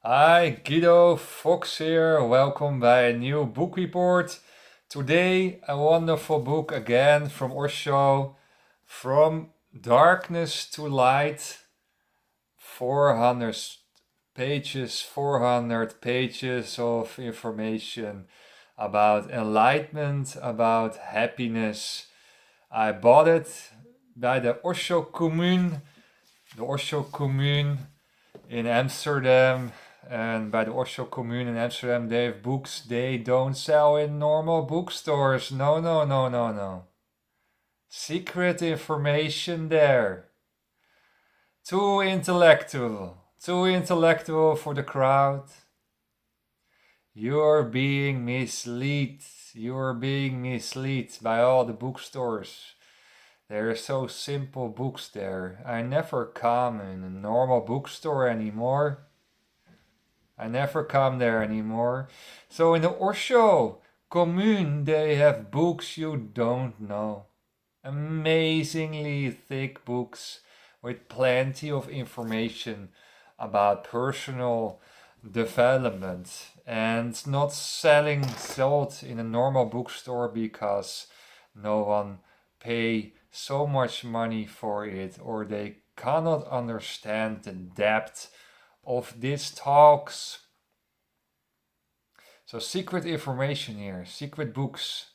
Hi, Guido Fox here. Welcome by a new book report. Today, a wonderful book again from Osho, From Darkness to Light. 400 400 pages of information about enlightenment, about happiness. I bought it by the Osho Commune in Amsterdam, and by the Osho Commune in Amsterdam, they have books they don't sell in normal bookstores. No, no, no, no, no. Secret information there. Too intellectual. Too intellectual for the crowd. You're being misled. You're being misled by all the bookstores. There are so simple books there. I never come in a normal bookstore anymore. I never come there anymore. So in the Osho commune, they have books you don't know. Amazingly thick books with plenty of information about personal development and not sold in a normal bookstore because no one pay so much money for it, or they cannot understand the depth of these talks. So secret information here, secret books.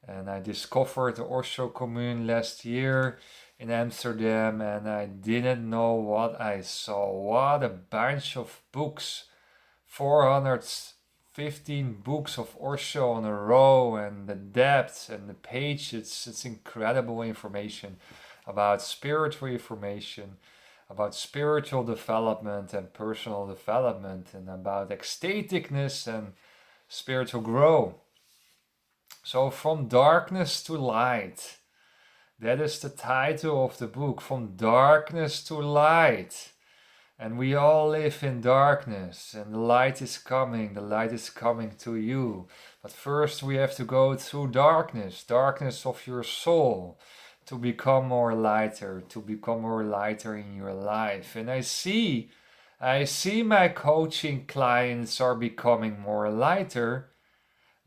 And I discovered the Osho Commune last year in Amsterdam, and I didn't know what I saw. What a bunch of books. 415 books of Osho on a row, and the depth and the pages. It's incredible information about spiritual information, about spiritual development and personal development, and about ecstaticness and spiritual growth. So, from darkness to light. That is the title of the book, From Darkness to Light. And we all live in darkness, and the light is coming to you. But first we have to go through darkness of your soul, to become more lighter in your life. And I see my coaching clients are becoming more lighter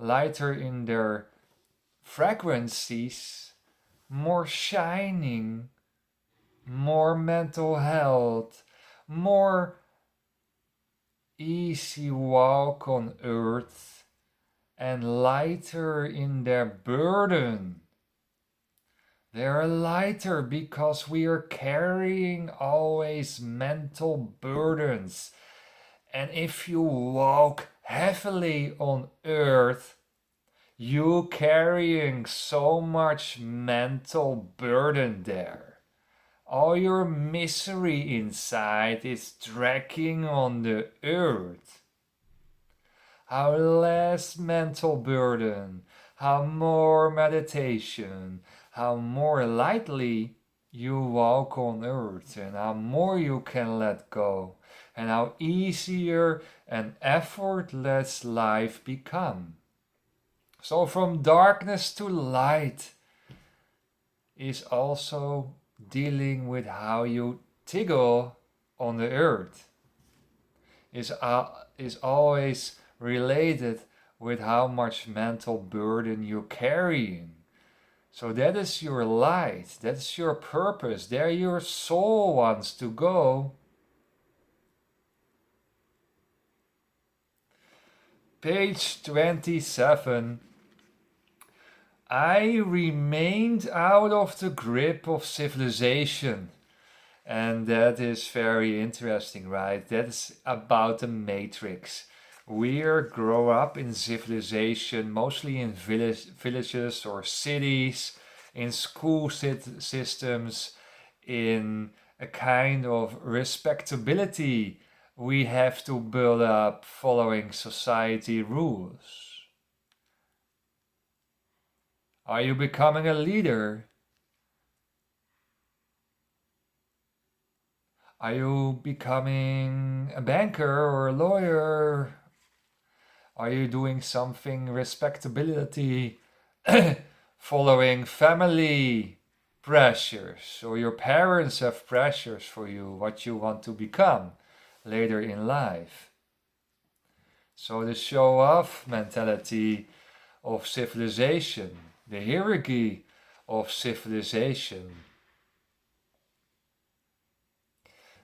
in their frequencies, more shining, more mental health, more easy walk on earth, and lighter in their burden. They are lighter because we are carrying always mental burdens. And if you walk heavily on earth, you carrying so much mental burden there. All your misery inside is dragging on the earth. How less mental burden, how more meditation, how more lightly you walk on earth, and how more you can let go, and how easier and effortless life become. So from darkness to light is also dealing with how you tiggle on the earth. Is always related with how much mental burden you're carrying. So that is your light, that's your purpose, there your soul wants to go. Page 27. I remained out of the grip of civilization. And that is very interesting, right? That's about the matrix. We grow up in civilization, mostly in villages or cities, in school systems, in a kind of respectability we have to build up following society rules. Are you becoming a leader? Are you becoming a banker or a lawyer? Are you doing something respectability following family pressures, or your parents have pressures for you what you want to become later in life? So the show off mentality of civilization, the hierarchy of civilization.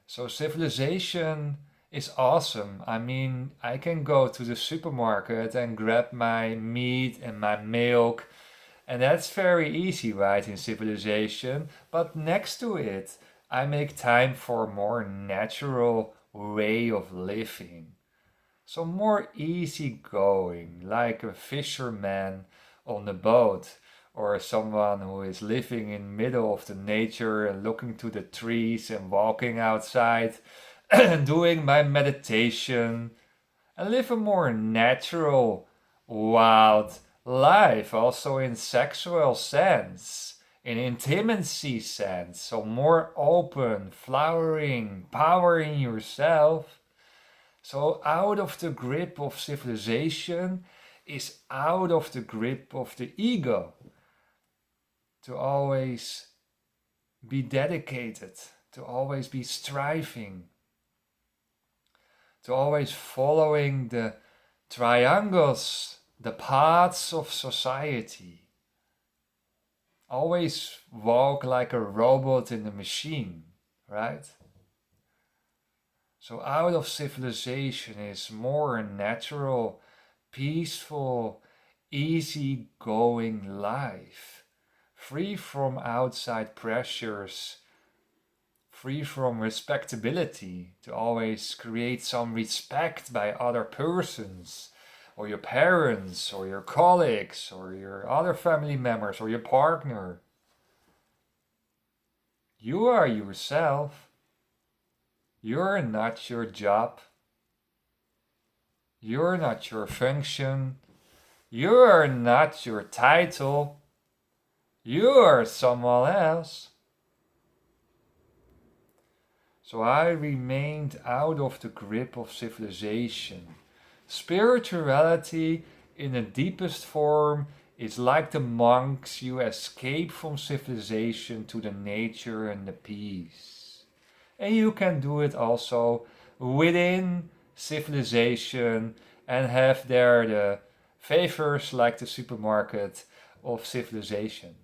So civilization is awesome. I mean, I can go to the supermarket and grab my meat and my milk, and that's very easy, right, in civilization. But next to it, I make time for a more natural way of living. So more easygoing, like a fisherman on a boat, or someone who is living in middle of the nature and looking to the trees and walking outside and doing my meditation and live a more natural, wild life, also in sexual sense, in intimacy sense, so more open, flowering, powering yourself. So out of the grip of civilization is out of the grip of the ego. To always be dedicated, to always be striving, to always following the triangles, the paths of society. Always walk like a robot in a machine, right? So out of civilization is more natural, peaceful, easy-going life, free from outside pressures, free from respectability, to always create some respect by other persons, or your parents, or your colleagues, or your other family members, or your partner. You are yourself. You're not your job. You're not your function. You're not your title. You're someone else. So I remained out of the grip of civilization. Spirituality, in the deepest form, is like the monks. You escape from civilization to the nature and the peace. And you can do it also within civilization and have there the favors like the supermarket of civilization.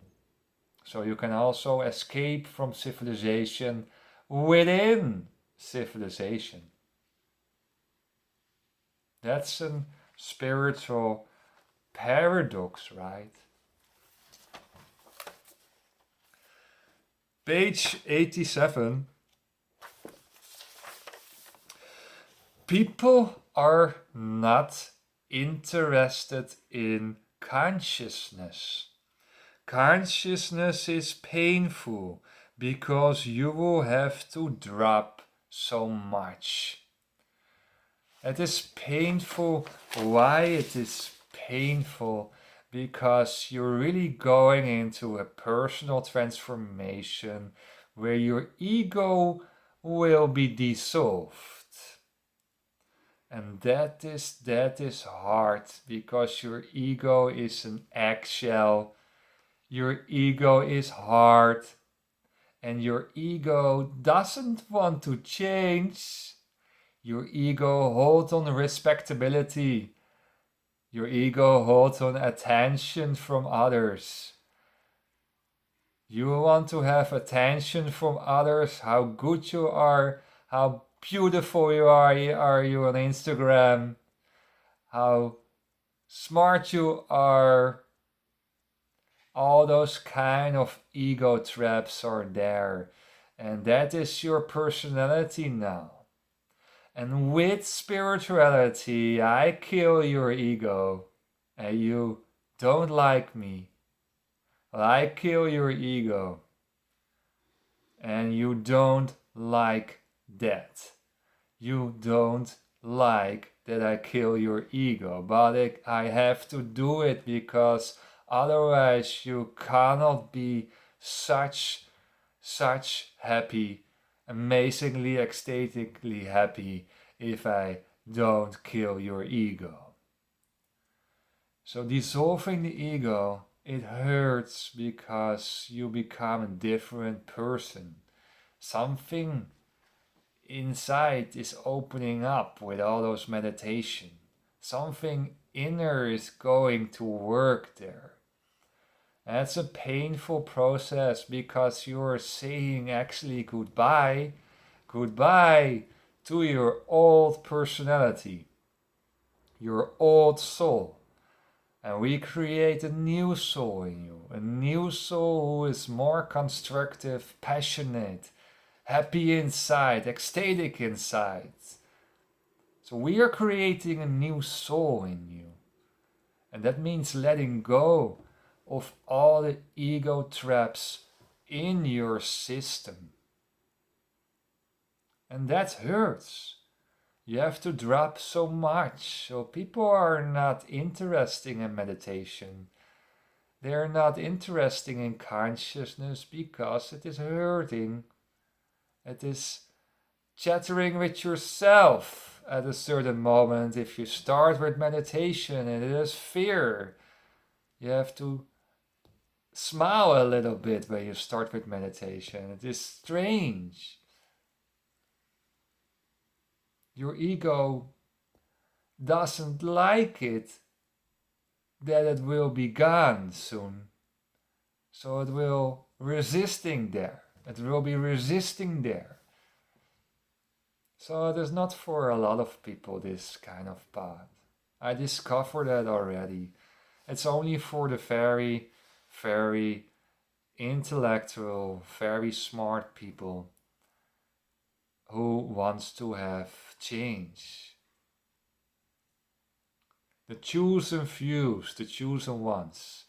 So you can also escape from civilization within civilization. That's a spiritual paradox, right? Page 87. People are not interested in consciousness. Consciousness is painful because you will have to drop so much. It is painful. Why it is painful? Because you're really going into a personal transformation where your ego will be dissolved. And that is hard because your ego is an eggshell. Your ego is hard. And your ego doesn't want to change. Your ego holds on respectability. Your ego holds on attention from others. You want to have attention from others, how good you are, how beautiful you are you on Instagram, how smart you are. All those kind of ego traps are there. And that is your personality now. And with spirituality, I kill your ego. And you don't like me. I kill your ego. And you don't like that. You don't like that I kill your ego. But I have to do it because otherwise you cannot be such happy, amazingly, ecstatically happy if I don't kill your ego. So dissolving the ego, it hurts because you become a different person. Something inside is opening up with all those meditation. Something inner is going to work there. And it's a painful process because you're saying actually goodbye to your old personality, your old soul. And we create a new soul in you, a new soul who is more constructive, passionate, happy inside, ecstatic inside. So we are creating a new soul in you. And that means letting go of all the ego traps in your system. And that hurts. You have to drop so much. So people are not interested in meditation. They're not interested in consciousness because it is hurting. It is chattering with yourself at a certain moment. If you start with meditation and it is fear, you have to smile a little bit when you start with meditation. It is strange. Your ego doesn't like it that it will be gone soon. So it will resisting there. It will be resisting there. So it is not for a lot of people, this kind of path. I discovered that already. It's only for the very, very intellectual, very smart people who wants to have change. The chosen fews, the chosen ones.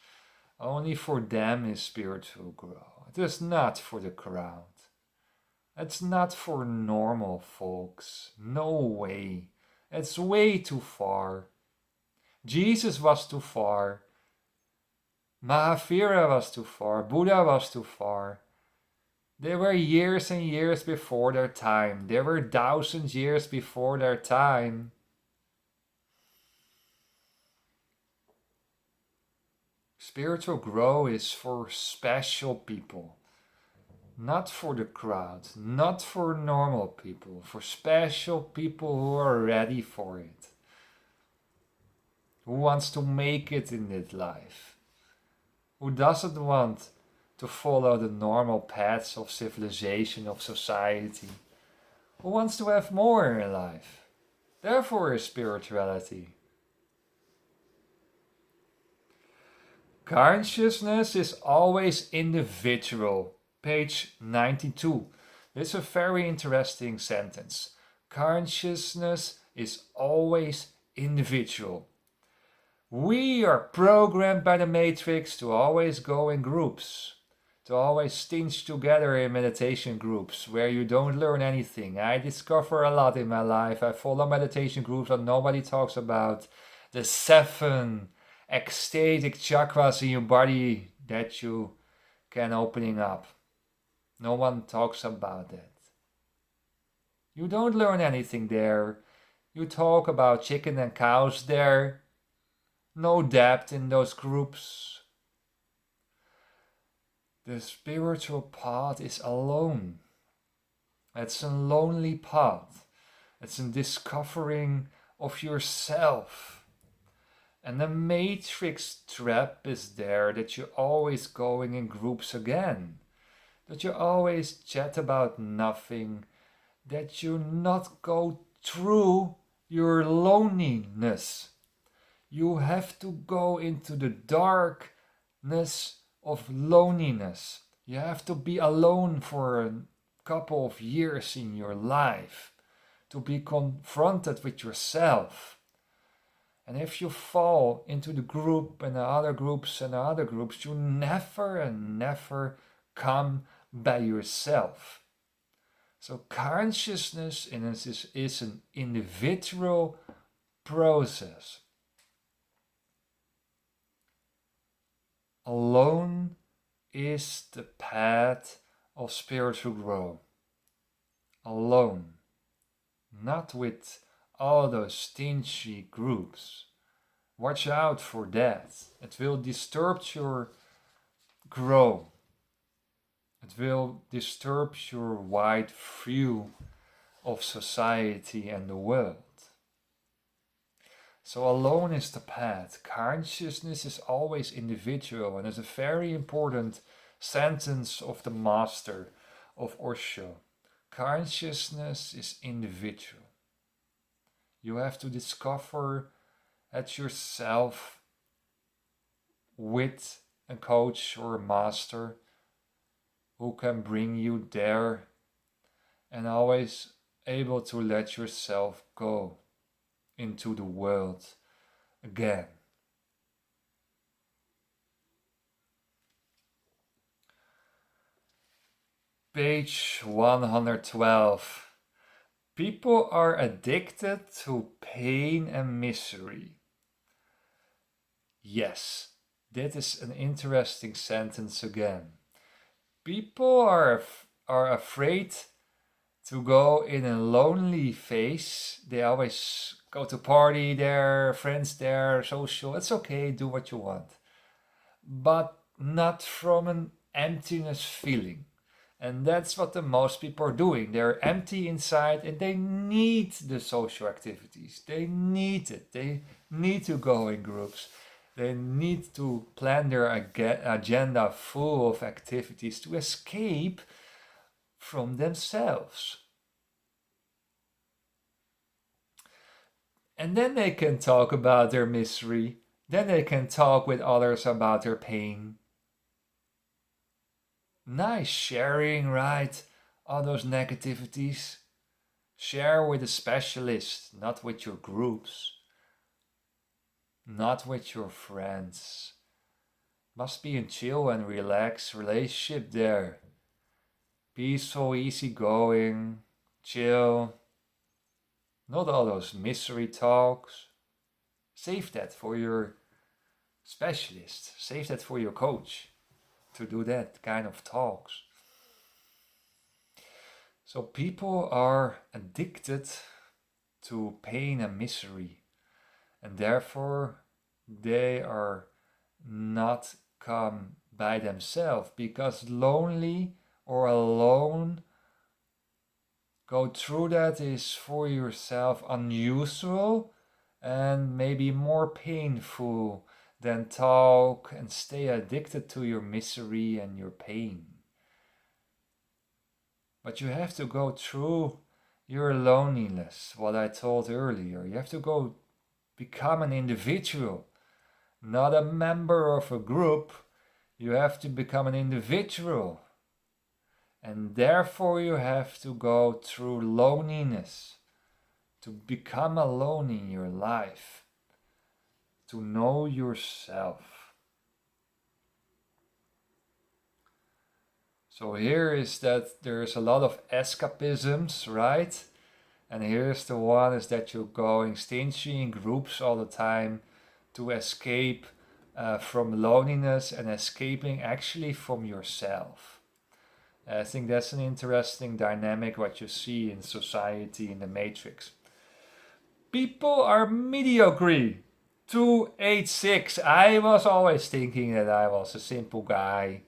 Only for them is spiritual growth. It is not for the crowd. It's not for normal folks. No way. It's way too far. Jesus was too far. Mahavira was too far. Buddha was too far. They were years and years before their time. They were thousands years before their time. Spiritual growth is for special people. Not for the crowd, not for normal people, for special people who are ready for it. Who wants to make it in this life. Who doesn't want to follow the normal paths of civilization, of society. Who wants to have more in life. Therefore is spirituality. Consciousness is always individual. Page 92. This is a very interesting sentence. Consciousness is always individual. We are programmed by the matrix to always go in groups, to always stinch together in meditation groups where you don't learn anything. I discover a lot in my life. I follow meditation groups that nobody talks about. The 7 ecstatic chakras in your body that you can opening up. No one talks about that. You don't learn anything there. You talk about chicken and cows there. No depth in those groups. The spiritual path is alone. It's a lonely path. It's a discovering of yourself. And the matrix trap is there that you're always going in groups again. That you always chat about nothing, that you not go through your loneliness. You have to go into the darkness of loneliness. You have to be alone for a couple of years in your life to be confronted with yourself. And if you fall into the group and the other groups and the other groups, you never and never come by yourself. So consciousness is an individual process. Alone is the path of spiritual growth. Alone. Not with all those stingy groups. Watch out for that. It will disturb your growth. It will disturb your wide view of society and the world. So alone is the path. Consciousness is always individual, and is a very important sentence of the master of Osho. Consciousness is individual. You have to discover at yourself with a coach or a master who can bring you there, and always able to let yourself go into the world again. Page 112. People are addicted to pain and misery. Yes, that is an interesting sentence again. People are afraid to go in a lonely phase. They always go to party there, friends there, social. It's okay, do what you want. But not from an emptiness feeling. And that's what the most people are doing. They're empty inside and they need the social activities. They need it. They need to go in groups. They need to plan their agenda full of activities to escape from themselves. And then they can talk about their misery. Then they can talk with others about their pain. Nice sharing, right? All those negativities. Share with a specialist, not with your groups. Not with your friends. Must be a chill and relaxed relationship there. Peaceful, easygoing, chill. Not all those misery talks. Save that for your specialist. Save that for your coach to do that kind of talks. So people are addicted to pain and misery, and therefore they are not calm by themselves, because lonely or alone go through that is for yourself unusual and maybe more painful than talk and stay addicted to your misery and your pain. But you have to go through your loneliness, what I told earlier. You have to go become an individual, not a member of a group. You have to become an individual. And therefore you have to go through loneliness, to become alone in your life, to know yourself. So here is that there's a lot of escapisms, right? And here's the one is that you're going stingy in groups all the time to escape from loneliness and escaping actually from yourself. I think that's an interesting dynamic what you see in society in the Matrix. People are mediocre. 286. I was always thinking that I was a simple guy.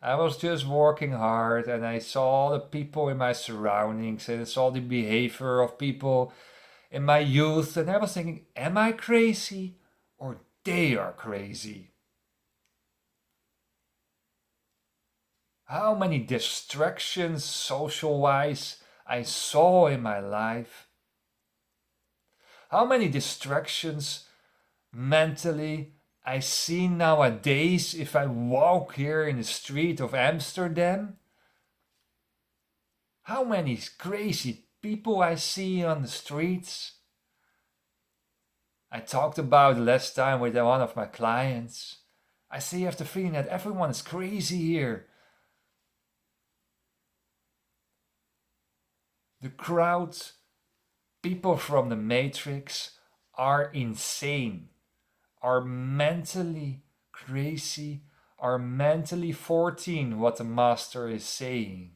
I was just working hard and I saw the people in my surroundings and I saw the behavior of people in my youth, and I was thinking, am I crazy or they are crazy? How many distractions social-wise I saw in my life. How many distractions mentally I see nowadays if I walk here in the street of Amsterdam. How many crazy people I see on the streets. I talked about last time with one of my clients. I see I have the feeling that everyone is crazy here. The crowds, people from the Matrix, are insane, are mentally crazy, are mentally 14, what the master is saying.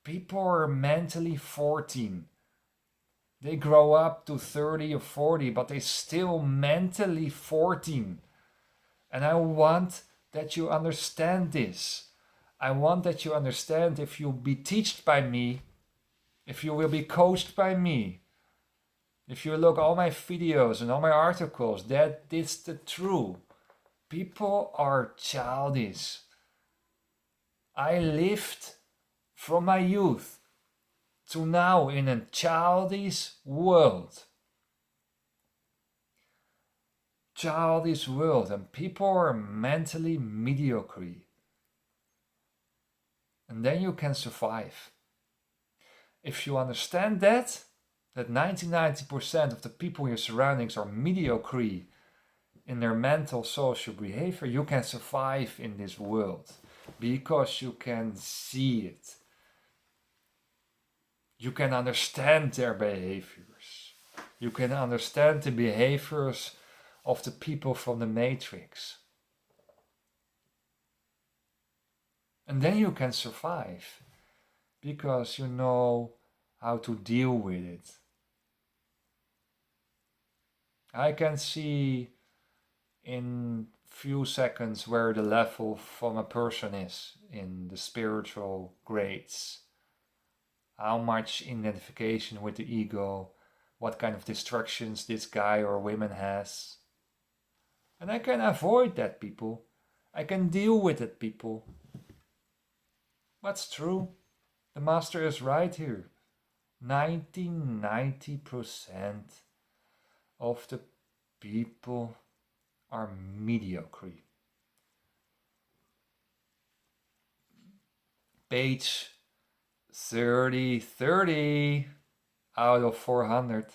People are mentally 14. They grow up to 30 or 40, but they're still mentally 14. And I want that you understand this. I want that you understand, if you'll be taught by me, if you will be coached by me, If you look all my videos and all my articles, that is the truth. People are childish. I lived from my youth to now in a childish world. Childish world, and people are mentally mediocre. And then you can survive. If you understand that 90% of the people in your surroundings are mediocre in their mental social behavior, you can survive in this world because you can see it. You can understand their behaviors. You can understand the behaviors of the people from the Matrix. And then you can survive because you know how to deal with it. I can see in few seconds where the level from a person is in the spiritual grades. How much identification with the ego, what kind of distractions this guy or woman has. And I can avoid that, people. I can deal with it, people. That's true. The master is right here. 90% of the people are mediocre. Page 30 out of 400.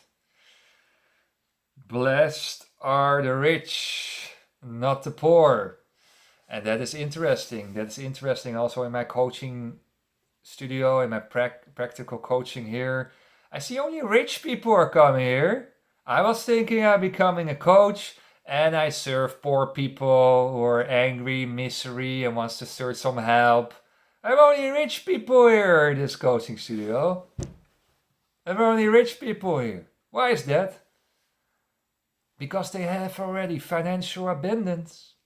Blessed are the rich, not the poor. And that is interesting. That's interesting also in my coaching studio, in my practical coaching here. I see only rich people are coming here. I was thinking of becoming a coach, and I serve poor people who are angry, misery, and wants to search some help. I have only rich people here in this coaching studio. I have only rich people here. Why is that? Because they have already financial abundance.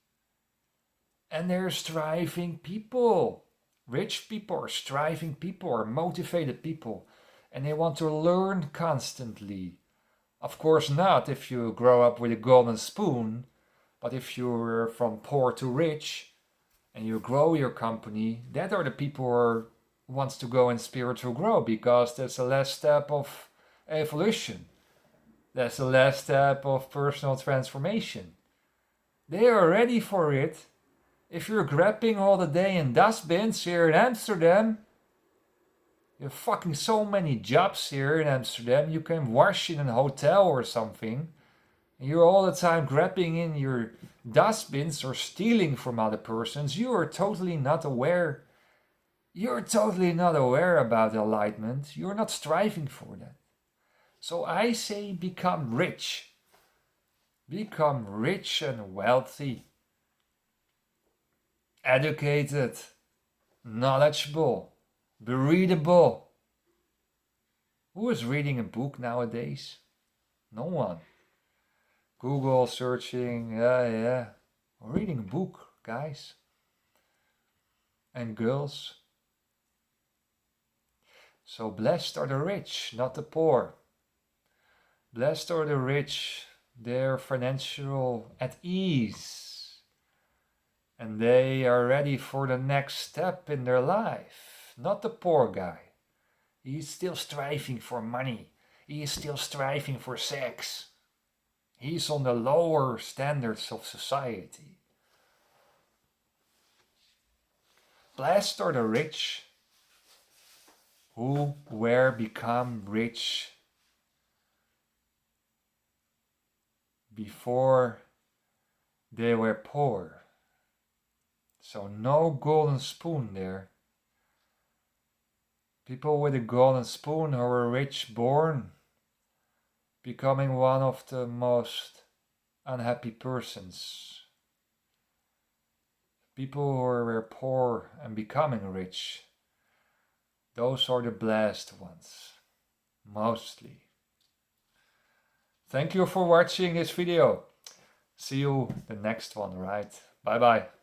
And they're striving people. Rich people are striving people, are motivated people. And they want to learn constantly. Of course not if you grow up with a golden spoon. But if you're from poor to rich and you grow your company, that are the people who wants to go in spiritual growth, because that's the last step of evolution. That's the last step of personal transformation. They are ready for it. If you're grabbing all the day in dustbins here in Amsterdam, you have fucking so many jobs here in Amsterdam. You can wash in a hotel or something. And you're all the time grabbing in your dustbins or stealing from other persons. You are totally not aware. You're totally not aware about enlightenment. You're not striving for that. So I say become rich. Become rich and wealthy. Educated. Knowledgeable. Readable. Who is reading a book nowadays? No one. Google searching, yeah. We're reading a book, guys. And girls. So blessed are the rich, not the poor. Blessed are the rich, they're financial at ease. And they are ready for the next step in their life. Not the poor guy. He is still striving for money. He is still striving for sex. He's on the lower standards of society. Blessed are the rich who were become rich before they were poor. So no golden spoon there. People with a golden spoon who were rich born, becoming one of the most unhappy persons. People who were poor and becoming rich, those are the blessed ones, mostly. Thank you for watching this video. See you the next one, right? Bye bye.